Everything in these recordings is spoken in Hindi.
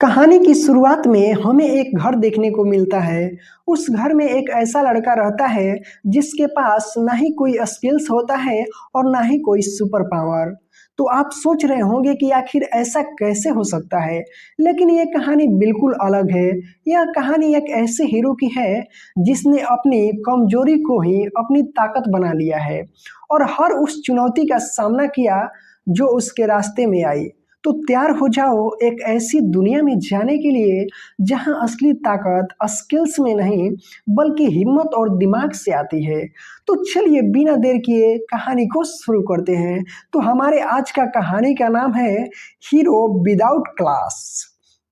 कहानी की शुरुआत में हमें एक घर देखने को मिलता है। उस घर में एक ऐसा लड़का रहता है जिसके पास ना ही कोई स्किल्स होता है और ना ही कोई सुपर पावर। तो आप सोच रहे होंगे कि आखिर ऐसा कैसे हो सकता है, लेकिन ये कहानी बिल्कुल अलग है। यह कहानी एक ऐसे हीरो की है जिसने अपनी कमजोरी को ही अपनी ताकत बना लिया है और हर उस चुनौती का सामना किया जो उसके रास्ते में आई। तो तैयार हो जाओ एक ऐसी दुनिया में जाने के लिए जहां असली ताकत स्किल्स में नहीं बल्कि हिम्मत और दिमाग से आती है। तो चलिए बिना देर किए कहानी को शुरू करते हैं। तो हमारे आज का कहानी का नाम है हीरो विदाउट क्लास।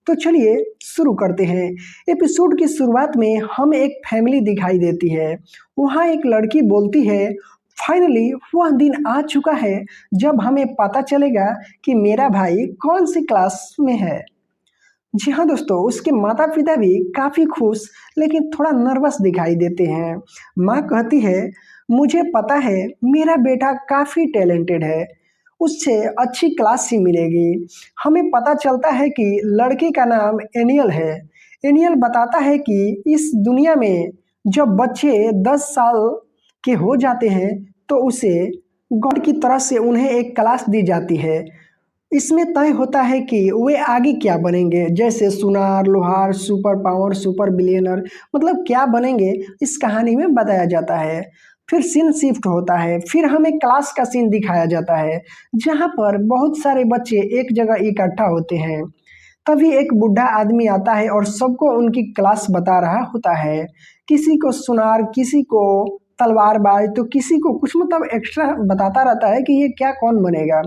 तो चलिए शुरू करते हैं। एपिसोड की शुरुआत में हमें एक फैमिली दिखाई देती है। वहाँ एक लड़की बोलती है, फाइनली वह दिन आ चुका है जब हमें पता चलेगा कि मेरा भाई कौन सी क्लास में है। जी हाँ दोस्तों, उसके माता पिता भी काफी खुश लेकिन थोड़ा नर्वस दिखाई देते हैं। माँ कहती है, मुझे पता है मेरा बेटा काफी टैलेंटेड है, उससे अच्छी क्लास ही मिलेगी। हमें पता चलता है कि लड़के का नाम एनियल है। एनियल बताता है कि इस दुनिया में जब बच्चे 10 साल के हो जाते हैं तो उसे गॉड की तरफ से उन्हें एक क्लास दी जाती है। इसमें तय होता है कि वे आगे क्या बनेंगे, जैसे सुनार, लोहार, सुपर पावर, सुपर बिलियनर, मतलब क्या बनेंगे इस कहानी में बताया जाता है। फिर सीन शिफ्ट होता है, फिर हमें क्लास का सीन दिखाया जाता है जहाँ पर बहुत सारे बच्चे एक जगह इकट्ठा होते हैं। तभी एक बूढ़ा आदमी आता है और सबको उनकी क्लास बता रहा होता है। किसी को सुनार, किसी को तलवारबाज, तो किसी को कुछ, मतलब एक्स्ट्रा बताता रहता है कि ये क्या कौन बनेगा।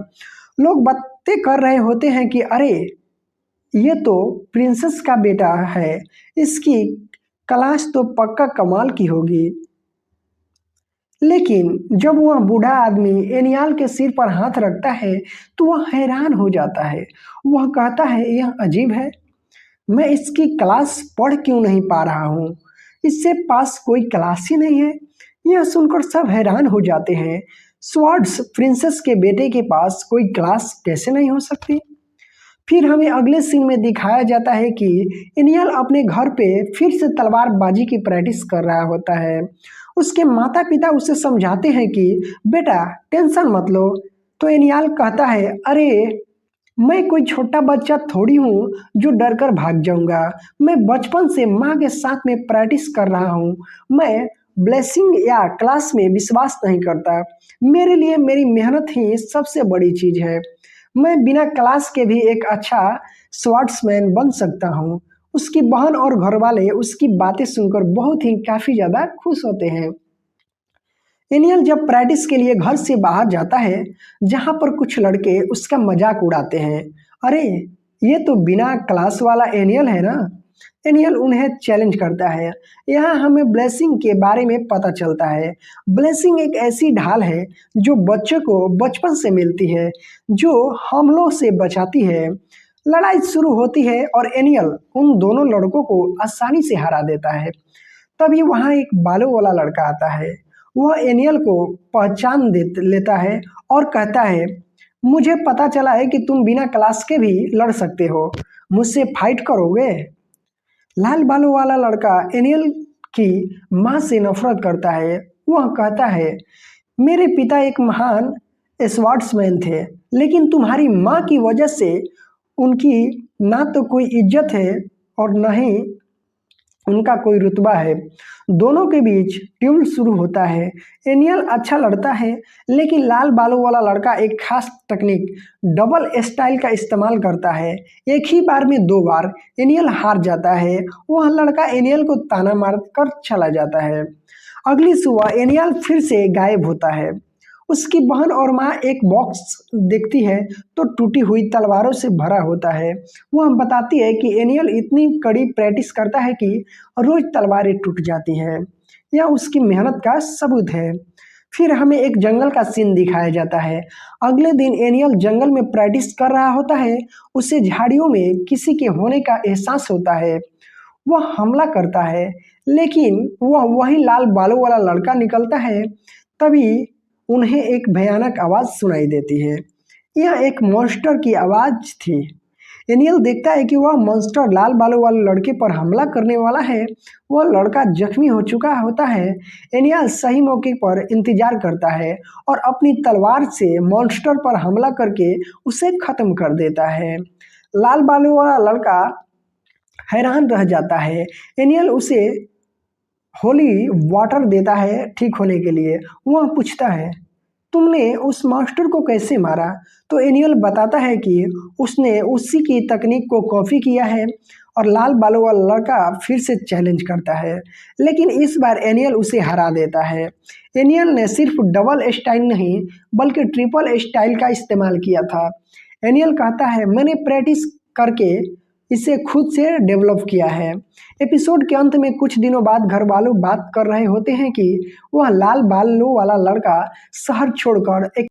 लोग बातें कर रहे होते हैं कि अरे ये तो प्रिंसेस का बेटा है, इसकी क्लास तो पक्का कमाल की होगी। लेकिन जब वह बूढ़ा आदमी एनियाल के सिर पर हाथ रखता है तो वह हैरान हो जाता है। वह कहता है, यह अजीब है, मैं इसकी क्लास पढ़ क्यों नहीं पा रहा हूँ, इससे पास कोई क्लास ही नहीं है। यह सुनकर सब हैरान हो जाते हैं। स्वर्ड्स प्रिंसेस के बेटे के पास कोई क्लास कैसे नहीं हो सकती। फिर हमें अगले सीन में दिखाया जाता है कि एनियल अपने घर पे फिर से तलवारबाजी की प्रैक्टिस कर रहा होता है। उसके माता पिता उसे समझाते हैं कि बेटा टेंशन मत लो। तो एनियल कहता है, अरे मैं कोई छोटा बच्चा थोड़ी हूँ जो डर कर भाग जाऊंगा। मैं बचपन से माँ के साथ में प्रैक्टिस कर रहा हूँ। मैं ब्लेसिंग या क्लास में विश्वास नहीं करता। मेरे लिए मेरी मेहनत ही सबसे बड़ी चीज है। मैं बिना क्लास के भी एक अच्छा स्वॉर्ड्समैन बन सकता हूँ। उसकी बहन और घरवाले उसकी बातें सुनकर बहुत ही काफी ज्यादा खुश होते हैं। एनियल जब प्रैक्टिस के लिए घर से बाहर जाता है, जहाँ पर कुछ लड़के उसका मजाक उड़ाते हैं। अरे ये तो बिना क्लास वाला एनियल है ना। एनियल उन्हें चैलेंज करता है। यहाँ हमें ब्लेसिंग के बारे में पता चलता है। ब्लेसिंग एक ऐसी ढाल है जो बच्चों को बचपन से मिलती है, जो हमलों से बचाती है। लड़ाई शुरू होती है और एनियल उन दोनों लड़कों को आसानी से हरा देता है। तभी वहाँ एक बालों वाला लड़का आता है। वह एनियल को पहचान दे लेता है और कहता है, मुझे पता चला है कि तुम बिना क्लास के भी लड़ सकते हो, मुझसे फाइट करोगे। लाल बालों वाला लड़का एनियल की माँ से नफरत करता है। वह कहता है, मेरे पिता एक महान स्वर्ड्समैन थे, लेकिन तुम्हारी माँ की वजह से उनकी ना तो कोई इज्जत है और न ही उनका कोई रुतबा है। दोनों के बीच ट्यूल शुरू होता है। एनियल अच्छा लड़ता है, लेकिन लाल बालों वाला लड़का एक खास टेक्निक, डबल स्टाइल का इस्तेमाल करता है। एक ही बार में 2 बार एनियल हार जाता है। वह लड़का एनियल को ताना मार कर चला जाता है। अगली सुबह एनियल फिर से गायब होता है। उसकी बहन और माँ एक बॉक्स देखती है तो टूटी हुई तलवारों से भरा होता है। वह बताती है कि एनियल इतनी कड़ी प्रैक्टिस करता है कि रोज तलवारें टूट जाती हैं। यह उसकी मेहनत का सबूत है। फिर हमें एक जंगल का सीन दिखाया जाता है। अगले दिन एनियल जंगल में प्रैक्टिस कर रहा होता है। उसे झाड़ियों में किसी के होने का एहसास होता है। वह हमला करता है, लेकिन वह वही लाल बालों वाला लड़का निकलता है। तभी उन्हें एक भयानक आवाज सुनाई देती है। यह एक मॉन्स्टर की आवाज थी। एनियल देखता है कि वह मॉन्स्टर लाल बालों वाले लड़के पर हमला करने वाला है। वह लड़का जख्मी हो चुका होता है। एनियल सही मौके पर इंतजार करता है और अपनी तलवार से मॉन्स्टर पर हमला करके उसे खत्म कर देता है। लाल बालों वाला लड़का हैरान रह जाता है। एनियल उसे होली वाटर देता है ठीक होने के लिए। वह पूछता है, तुमने उस मास्टर को कैसे मारा? तो एनियल बताता है कि उसने उसी की तकनीक को कॉपी किया है। और लाल बालों वाला लड़का फिर से चैलेंज करता है, लेकिन इस बार एनियल उसे हरा देता है। एनियल ने सिर्फ डबल स्टाइल नहीं बल्कि ट्रिपल स्टाइल का इस्तेमाल किया था। एनियल कहता है, मैंने प्रैक्टिस करके इसे खुद से डेवलप किया है। एपिसोड के अंत में कुछ दिनों बाद घर वालों बात कर रहे होते हैं कि वह लाल बालों वाला लड़का शहर छोड़कर एक